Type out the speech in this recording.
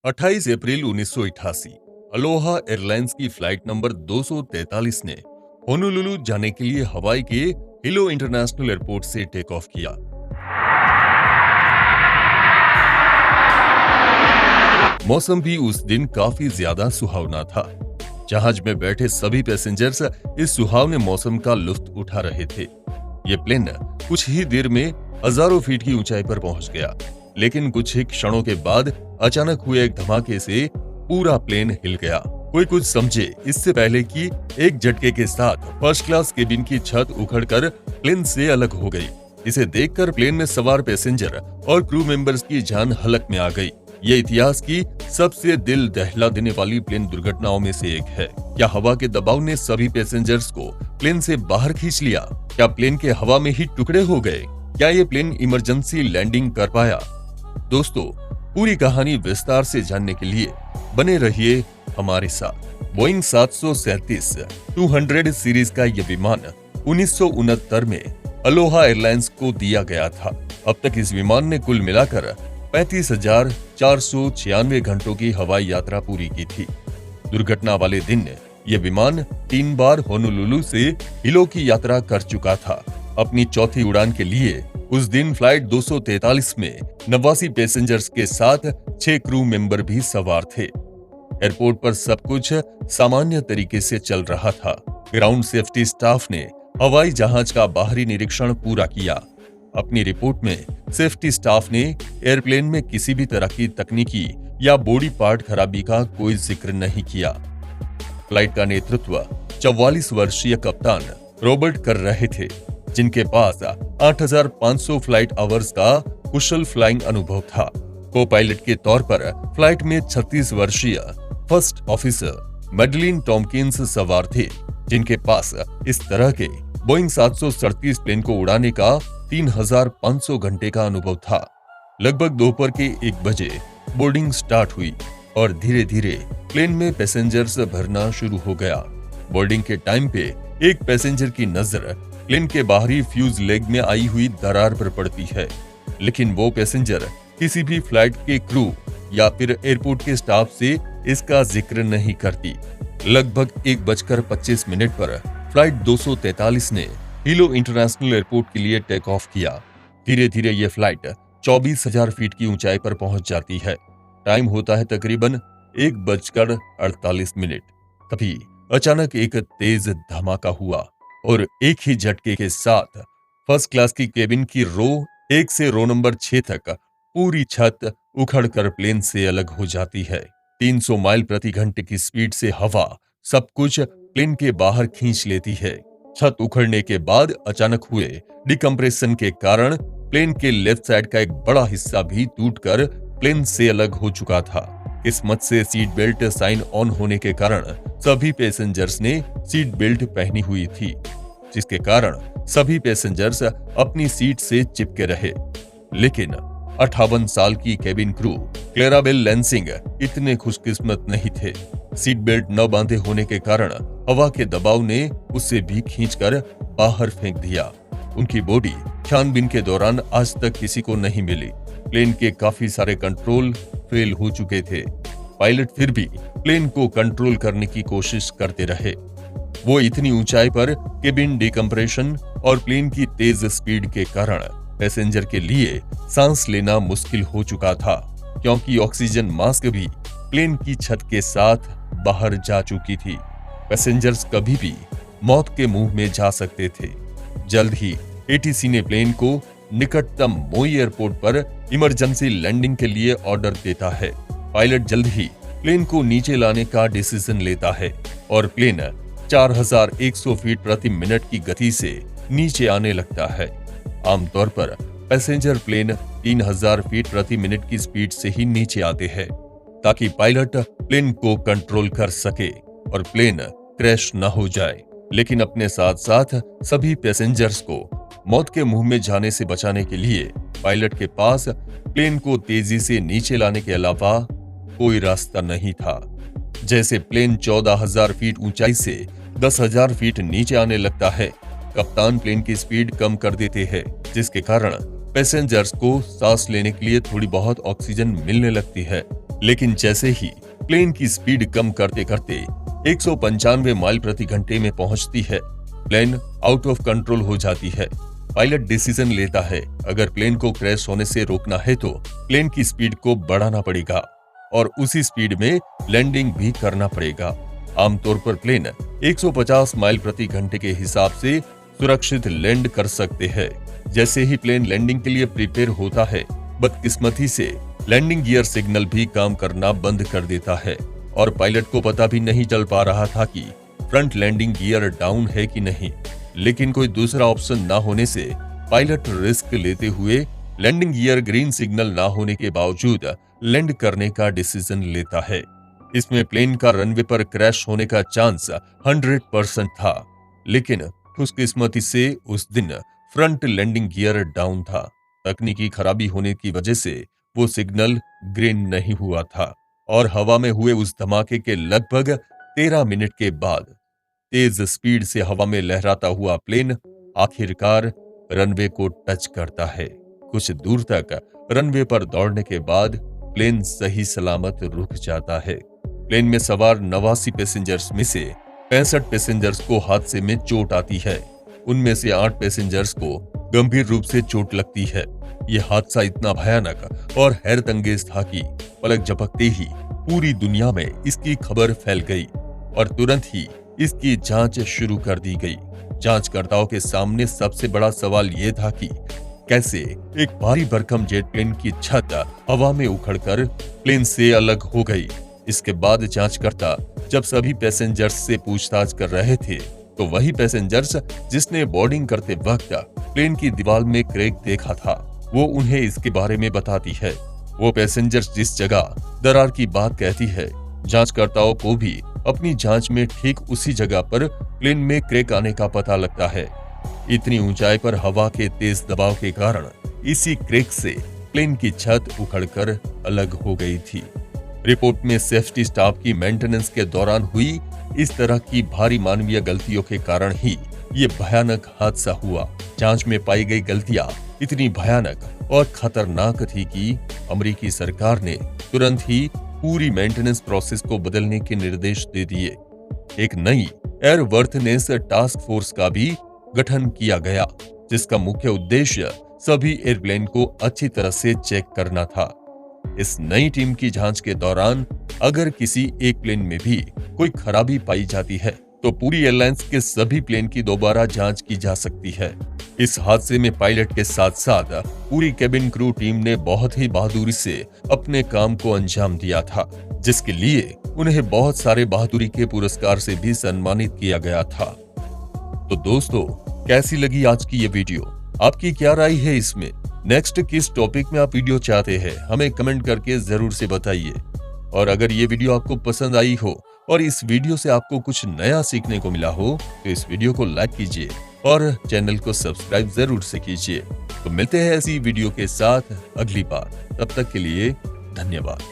28 अप्रैल 1988 Aloha airlines की flight number 243 ने Honolulu जाने के लिए हवाई के हिलो इंटरनेशनल एयरपोर्ट से टेक ऑफ किया। मौसम भी उस दिन काफी ज्यादा सुहावना था। जहाज में बैठे सभी पैसेंजर्स इस सुहावने मौसम का लुत्फ उठा रहे थे। ये प्लेन कुछ ही देर में हजारों फीट की ऊंचाई पर पहुंच गया, लेकिन कुछ ही क्षणों के बाद अचानक हुए एक धमाके से पूरा प्लेन हिल गया। कोई कुछ समझे इससे पहले कि एक झटके के साथ फर्स्ट क्लास केबिन की छत उखड़कर प्लेन से अलग हो गई। इसे देखकर प्लेन में सवार पैसेंजर और क्रू मेंबर्स की जान हलक में आ गई। ये इतिहास की सबसे दिल दहला देने वाली प्लेन दुर्घटनाओं में से एक है। क्या हवा के दबाव ने सभी पैसेंजर्स को प्लेन से बाहर खींच लिया? क्या प्लेन के हवा में ही टुकड़े हो गए? क्या ये प्लेन इमरजेंसी लैंडिंग कर पाया? दोस्तों, पूरी कहानी विस्तार से जानने के लिए बने रहिए हमारे साथ। बोइंग 737-200 सीरीज का यह विमान 1969 में अलोहा एयरलाइंस को दिया गया था। अब तक इस विमान ने कुल मिलाकर 35,496 घंटों की हवाई यात्रा पूरी की थी। दुर्घटना वाले दिन यह विमान 3 बार होनोलुलु से हिलो की यात्रा कर चुका था। अपनी चौथी उड़ान के लिए उस दिन फ्लाइट 243 में 89 पैसेंजर्स के साथ 6 क्रू मेंबर भी सवार थे। एयरपोर्ट पर सब कुछ सामान्य तरीके से चल रहा था। ग्राउंड सेफ्टी स्टाफ ने हवाई जहाज का बाहरी निरीक्षण पूरा किया। अपनी रिपोर्ट में सेफ्टी स्टाफ ने एयरप्लेन में किसी भी तरह की तकनीकी या बॉडी पार्ट खराबी का कोई जिक्र नहीं किया। फ्लाइट का नेतृत्व 44 वर्षीय कप्तान रॉबर्ट कर रहे थे, जिनके पास 8,500 फ्लाइट आवर्स का कुशल फ्लाइंग अनुभव था। को पायलट के तौर पर फ्लाइट में 36 वर्षीय फर्स्ट ऑफिसर मैडलिन टॉम्किंस सवार थे, जिनके पास इस तरह के बोइंग 737 प्लेन को उड़ाने का 3,500 घंटे का अनुभव था। लगभग दोपहर के 1 बजे बोर्डिंग स्टार्ट हुई और धीरे धीरे प्लेन में पैसेंजर्स भरना शुरू हो गया। बोर्डिंग के टाइम पे एक पैसेंजर की नजर प्लेन के बाहरी फ्यूज लेग में आई हुई दरार पर पड़ती है, लेकिन वो पैसेंजर किसी भी फ्लाइट के क्रू या फिर एयरपोर्ट के स्टाफ से इसका जिक्र नहीं करती। लगभग 1:25 पर फ्लाइट 243 ने हिलो इंटरनेशनल एयरपोर्ट के लिए टेक ऑफ किया। धीरे धीरे ये फ्लाइट 24,000 फीट की ऊंचाई पर पहुंच जाती है। टाइम होता है तकरीबन 1:48। तभी अचानक एक तेज धमाका हुआ और एक ही झटके के साथ फर्स्ट क्लास की केबिन की रो 1 से रो नंबर 6 तक पूरी छत उखड़कर प्लेन से अलग हो जाती है। 300 माइल प्रति घंटे की स्पीड से हवा सब कुछ प्लेन के बाहर खींच लेती है। छत उखड़ने के बाद अचानक हुए डिकम्प्रेशन के कारण प्लेन के लेफ्ट साइड का एक बड़ा हिस्सा भी टूटकर प्लेन से अलग हो चुका था। किस्मत से सीट बेल्ट साइन ऑन होने के कारण सभी पैसेंजर्स ने सीट बेल्ट पहनी हुई थी, जिसके कारण सभी पैसेंजर्स अपनी सीट से चिपके रहे। लेकिन 58 साल की केबिन क्रू क्लेराबेल लैंसिंग इतने खुशकिस्मत नहीं थे। सीट बेल्ट न बांधे होने के कारण हवा के दबाव ने उसे भी खींचकर बाहर फेंक दिया। उनकी बॉडी छानबीन के दौरान आज तक किसी को नहीं मिली। प्लेन के काफी सारे कंट्रोल फेल हो चुके थे। पायलट फिर भी प्लेन को कंट्रोल करने की कोशिश करते रहे। वो इतनी ऊंचाई पर केबिन डिकम्प्रेशन और प्लेन की तेज स्पीड के कारण पैसेंजर के लिए सांस लेना मुश्किल हो चुका था, क्योंकि ऑक्सीजन मास्क भी प्लेन की छत के साथ बाहर जा चुकी थी। पैसेंजर्स कभी भी मौत के मुंह में जा सकते थे। जल्द ही एटीसी ने प्लेन को निकटतम मोई एयरपोर्ट पर इमरजेंसी लैंडिंग के लिए ऑर्डर देता है। पायलट जल्द ही प्लेन को नीचे लाने का डिसीजन लेता है और प्लेन 4,100 फीट प्रति मिनट की गति से नीचे आने लगता है। आमतौर पर पैसेंजर प्लेन 3,000 फीट प्रति मिनट की स्पीड से ही नीचे आते हैं, ताकि पायलट प्लेन को कंट्रोल कर सके और प्लेन क्रैश न हो जाए। लेकिन अपने साथ साथ सभी पैसेंजर्स को मौत के मुंह में जाने से बचाने के लिए पायलट के पास प्लेन को तेजी से नीचे लाने के अलावा कोई रास्ता नहीं था। जैसे प्लेन 14,000 फीट ऊंचाई से 10,000 फीट नीचे आने लगता है, कप्तान प्लेन की स्पीड कम कर देते हैं, जिसके कारण पैसेंजर्स को सांस लेने के लिए थोड़ी बहुत ऑक्सीजन मिलने लगती है। लेकिन जैसे ही प्लेन की स्पीड कम करते करते 195 माइल प्रति घंटे में पहुंचती है, प्लेन आउट ऑफ कंट्रोल हो जाती है। पायलट डिसीजन लेता है, अगर प्लेन को क्रैश होने से रोकना है तो प्लेन की स्पीड को बढ़ाना पड़ेगा और उसी स्पीड में लैंडिंग भी करना पड़ेगा। आमतौर पर प्लेन 150 माइल प्रति घंटे के हिसाब से सुरक्षित लैंड कर सकते हैं। जैसे ही प्लेन लैंडिंग के लिए प्रिपेयर होता है, बदकिस्मती से लैंडिंग गियर सिग्नल भी काम करना बंद कर देता है और पायलट को पता भी नहीं चल पा रहा था कि फ्रंट लैंडिंग गियर डाउन है कि नहीं। लेकिन कोई दूसरा ऑप्शन ना होने से पायलट रिस्क लेते हुए लैंडिंग गियर ग्रीन सिग्नल ना होने के बावजूद लैंड करने का डिसीजन लेता है। इसमें प्लेन का रनवे पर क्रैश होने का चांस 100% था, लेकिन खुशकिस्मती से उस दिन फ्रंट लैंडिंग गियर डाउन था। तकनीकी खराबी होने की वजह से वो सिग्नल ग्रीन नहीं हुआ था और हवा में हुए उस धमाके के लगभग 13 मिनट के बाद तेज स्पीड से हवा में लहराता हुआ प्लेन आखिरकार रनवे को टच करता है। कुछ दूर तक रनवे पर दौड़ने के बाद प्लेन सही सलामत रुक जाता है। प्लेन में सवार 89 पैसेंजर्स में से 65 पैसेंजर्स को हादसे में चोट आती है। उनमें से 8 पैसेंजर्स को गंभीर रूप से चोट लगती है। यह हादसा इतना भयानक और हैरतअंगेज था कि पलक झपकते ही पूरी दुनिया में इसकी खबर फैल गई और तुरंत ही इसकी जांच शुरू कर दी गई। जांचकर्ताओं के सामने सबसे बड़ा सवाल यह था कि कैसे एक भारी भरकम जेट प्लेन की छत हवा में उखड़कर प्लेन से अलग हो गई। इसके बाद जांचकर्ता जब सभी पैसेंजर्स से पूछताछ कर रहे थे, तो वही पैसेंजर्स जिसने बोर्डिंग करते वक्त प्लेन की दीवार में क्रैक देखा था, वो उन्हें इसके बारे में बताती है। वो पैसेंजर्स जिस जगह दरार की बात कहती है, जांचकर्ताओं को भी अपनी जांच में ठीक उसी जगह पर प्लेन में क्रैक आने का पता लगता है। इतनी ऊंचाई पर हवा के तेज दबाव के कारण इसी क्रैक से प्लेन की छत उखड़कर अलग हो गई थी। रिपोर्ट में सेफ्टी स्टाफ की मेंटेनेंस के दौरान हुई इस तरह की भारी मानवीय गलतियों के कारण ही ये भयानक हादसा हुआ। जांच में पाई गई गलतियां इतनी भयानक और खतरनाक थी कि अमेरिकी सरकार ने तुरंत ही पूरी मेंटेनेंस प्रोसेस को बदलने के निर्देश दे दिए। एक नई एयरवर्थनेस टास्क फोर्स का भी गठन किया गया, जिसका मुख्य उद्देश्य सभी एयरप्लेन को अच्छी तरह से चेक करना था। इस नई टीम की जांच के दौरान अगर किसी एक प्लेन में भी कोई खराबी पाई जाती है, तो पूरी एयरलाइंस के सभी प्लेन की दोबारा जांच की जा सकती है। इस हादसे में पायलट के साथ साथ पूरी केबिन क्रू टीम ने बहुत ही बहादुरी से अपने काम को अंजाम दिया था, जिसके लिए उन्हें बहुत सारे बहादुरी के पुरस्कार से भी सम्मानित किया गया था। तो दोस्तों, कैसी लगी आज की ये वीडियो? आपकी क्या राय है इसमें? नेक्स्ट किस टॉपिक में आप वीडियो चाहते हैं, हमें कमेंट करके जरूर से बताइए। और अगर ये वीडियो आपको पसंद आई हो और इस वीडियो से आपको कुछ नया सीखने को मिला हो, तो इस वीडियो को लाइक कीजिए और चैनल को सब्सक्राइब जरूर से कीजिए। तो मिलते हैं ऐसी वीडियो के साथ अगली बार। तब तक के लिए धन्यवाद।